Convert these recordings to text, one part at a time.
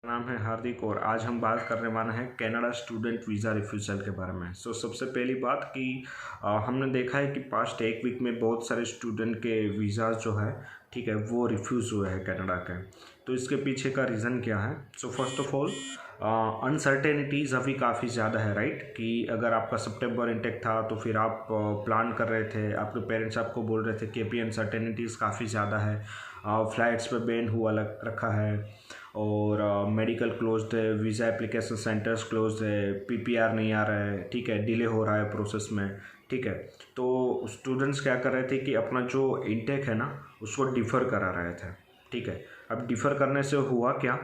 नाम है हार्दिक और आज हम बात करने वाले हैं कनाडा स्टूडेंट वीज़ा रिफ्यूज़ल के बारे में। सबसे पहली बात कि हमने देखा है कि पास्ट एक वीक में बहुत सारे स्टूडेंट के वीज़ा जो है ठीक है वो रिफ्यूज़ हुए हैं कनाडा के। तो इसके पीछे का रीज़न क्या है? फर्स्ट ऑफ ऑल अनसर्टेनिटीज़ अभी काफ़ी ज़्यादा है, राइट? कि अगर आपका सितंबर इंटेक था तो फिर आप प्लान कर रहे थे, आपके पेरेंट्स आपको बोल रहे थे कि अभी अनसर्टेनिटीज़ काफ़ी ज़्यादा है, फ्लाइट्स पे बैन हुआ रखा है और मेडिकल क्लोज्ड है, वीज़ा एप्लीकेशन सेंटर्स क्लोज्ड है, पीपीआर नहीं आ रहा है, ठीक है, डिले हो रहा है प्रोसेस में, ठीक है। तो स्टूडेंट्स क्या कर रहे थे कि अपना जो इंटेक है ना उसको डिफ़र करा रहे थे, ठीक है। अब डिफ़र करने से हुआ क्या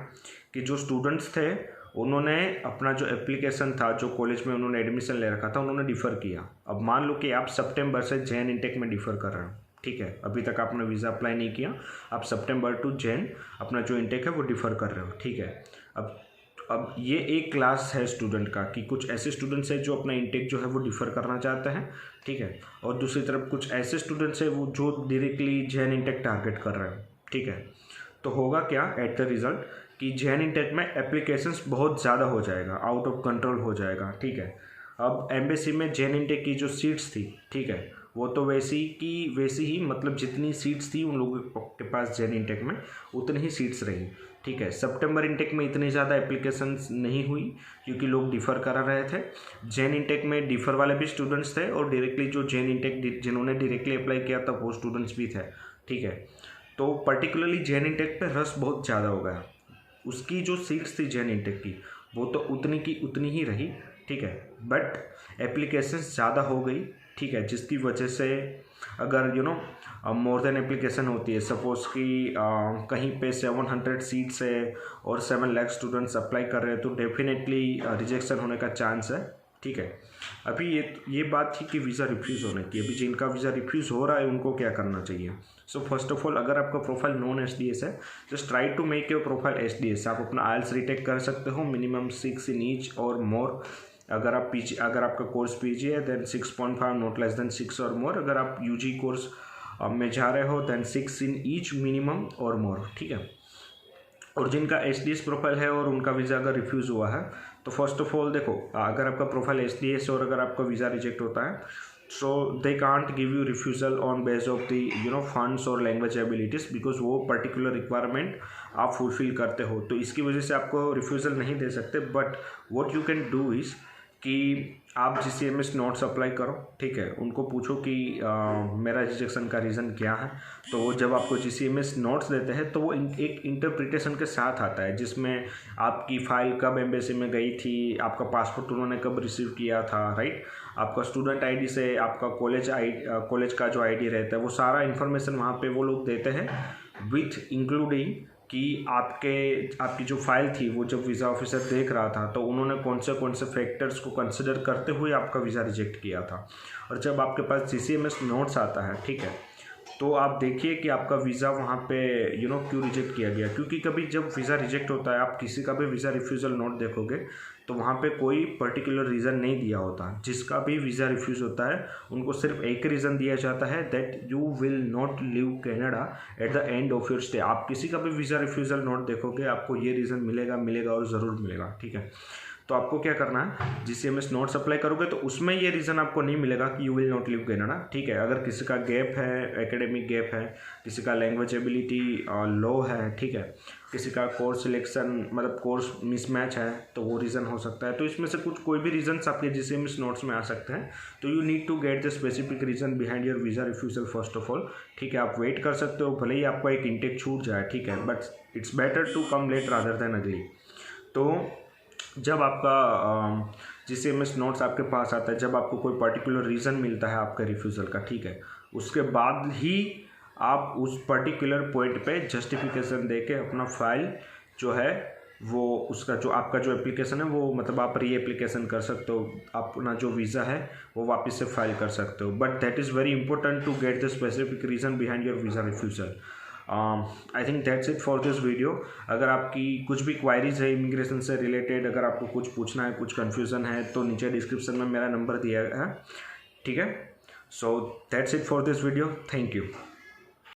कि जो स्टूडेंट्स थे उन्होंने अपना जो एप्लीकेशन था, जो कॉलेज में उन्होंने एडमिशन ले रखा था, उन्होंने डिफ़र किया। अब मान लो कि आप सितंबर से जैन इंटेक में डिफ़र कर रहे हो, ठीक है, अभी तक आपने वीज़ा अप्लाई नहीं किया, आप सितंबर टू जैन अपना जो इंटेक है वो डिफ़र कर रहे हो, ठीक है। अब ये एक क्लास है स्टूडेंट का कि कुछ ऐसे स्टूडेंट्स हैं जो अपना इंटेक जो है वो डिफ़र करना चाहते हैं, ठीक है, और दूसरी तरफ कुछ ऐसे स्टूडेंट्स हैं वो जो डायरेक्टली जैन इंटेक टारगेट कर रहे हैं, ठीक है। तो होगा क्या एट द रिज़ल्ट कि जैन इंटेक में एप्लीकेशंस बहुत ज़्यादा हो जाएगा, आउट ऑफ कंट्रोल हो जाएगा, ठीक है। अब एम्बेसी में जैन इंटेक की जो सीट्स थी, ठीक है, वो तो वैसी ही मतलब जितनी सीट्स थी उन लोगों के पास जैन इंटेक में उतनी ही सीट्स रही, ठीक है। सितंबर इंटेक में इतनी ज़्यादा एप्लीकेशंस नहीं हुई क्योंकि लोग डिफ़र करा रहे थे। जैन इंटेक में डिफ़र वाले भी स्टूडेंट्स थे और डायरेक्टली जो जैन इंटेक जिन्होंने डायरेक्टली अप्लाई किया था वो स्टूडेंट्स भी थे, ठीक है। तो पर्टिकुलरली जैन इंटेक पे रश बहुत ज़्यादा हो गया। उसकी जो सीट्स थी जैन इंटेक की वो तो उतनी की उतनी ही रही, ठीक है, बट एप्लीकेशंस ज़्यादा हो गई, ठीक है, जिसकी वजह से अगर मोर देन एप्लीकेशन होती है, सपोज़ कि कहीं पे 700 सीट्स है और 7 लाख स्टूडेंट्स अप्लाई कर रहे हैं तो डेफिनेटली रिजेक्शन होने का चांस है, ठीक है। अभी ये बात थी कि वीज़ा रिफ्यूज़ होने की। अभी जिनका वीज़ा रिफ्यूज़ हो रहा है उनको क्या करना चाहिए? फर्स्ट ऑफ ऑल, अगर आपका प्रोफाइल नॉन एसडीएस है, just try to make your profile SDS. आप अपना आइल्स रीटेक कर सकते हो, मिनिमम 6 इन ईच और मोर। अगर आपका कोर्स पीजी है देन 6.5, नॉट लेस देन 6 और मोर। अगर आप यूजी कोर्स में जा रहे हो देन 6 इन ईच मिनिमम और मोर, ठीक है। और जिनका एसडीएस प्रोफाइल है और उनका वीज़ा अगर रिफ्यूज़ हुआ है तो फर्स्ट ऑफ ऑल देखो, अगर आपका प्रोफाइल एसडीएस और अगर आपका वीज़ा रिजेक्ट होता है so they can't give you refusal on base of the funds और लैंग्वेज एबिलिटीज़, बिकॉज वो पर्टिकुलर रिक्वायरमेंट आप फुलफिल करते हो, तो इसकी वजह से आपको रिफ्यूज़ल नहीं दे सकते। But what you can do is कि आप GCMS नोट्स अप्लाई करो, ठीक है, उनको पूछो कि मेरा रिजेक्शन का रीज़न क्या है। तो वो जब आपको GCMS नोट्स देते हैं तो वो एक इंटरप्रिटेशन के साथ आता है जिसमें आपकी फ़ाइल कब एम्बेसी में गई थी, आपका पासपोर्ट उन्होंने कब रिसीव किया था, राइट, आपका स्टूडेंट आईडी से आपका कॉलेज का जो आईडी रहता है वो सारा इन्फॉर्मेशन वहाँ पे वो लोग देते हैं, विथ इंक्लूडिंग कि आपकी जो फाइल थी वो जब वीज़ा ऑफिसर देख रहा था तो उन्होंने कौन से फैक्टर्स को कंसिडर करते हुए आपका वीज़ा रिजेक्ट किया था। और जब आपके पास GCMS नोट्स आता है, ठीक है, तो आप देखिए कि आपका वीज़ा वहाँ पे क्यों रिजेक्ट किया गया। क्योंकि कभी जब वीज़ा रिजेक्ट होता है, आप किसी का भी वीज़ा रिफ्यूज़ल नोट देखोगे तो वहाँ पे कोई पर्टिकुलर रीज़न नहीं दिया होता। जिसका भी वीज़ा रिफ्यूज़ होता है उनको सिर्फ एक रीज़न दिया जाता है, that you will not leave Canada at the end of your stay. आप किसी का भी वीज़ा रिफ्यूज़ल नोट देखोगे आपको ये रीज़न मिलेगा और ज़रूर मिलेगा, ठीक है। तो आपको क्या करना है, GCMS नोट्स अप्लाई करोगे तो उसमें ये रीज़न आपको नहीं मिलेगा कि you will not live Canada, ठीक है। अगर किसी का गैप है, एकेडमिक गैप है, किसी का लैंग्वेज एबिलिटी लो है, ठीक है, किसी का कोर्स सिलेक्शन मतलब कोर्स मिसमैच है तो वो रीज़न हो सकता है। तो इसमें से कोई भी रीजन्स आपके GCMS नोट्स में आ सकते हैं। तो you need to get the specific reason behind your visa refusal first of all, ठीक है। आप वेट कर सकते हो, भले ही आपका एक इंटेक छूट जाए, ठीक है, but it's better to come late rather than early. तो जब आपका GCMS नोट्स आपके पास आता है, जब आपको कोई पर्टिकुलर रीज़न मिलता है आपका रिफ्यूज़ल का, ठीक है, उसके बाद ही आप उस पर्टिकुलर पॉइंट पे जस्टिफिकेशन देके अपना फाइल जो है वो उसका जो आपका जो एप्लीकेशन है वो मतलब आप री एप्लीकेशन कर सकते हो, अपना जो वीज़ा है वो वापस से फाइल कर सकते हो। But that is very important to get the specific reason behind your visa refusal. I think that's it for this video. अगर आपकी कुछ भी क्वायरीज है इमिग्रेशन से रिलेटेड, अगर आपको कुछ पूछना है, कुछ कन्फ्यूज़न है तो नीचे डिस्क्रिप्शन में मेरा नंबर दिया है, ठीक है। So that's it for this video, thank you.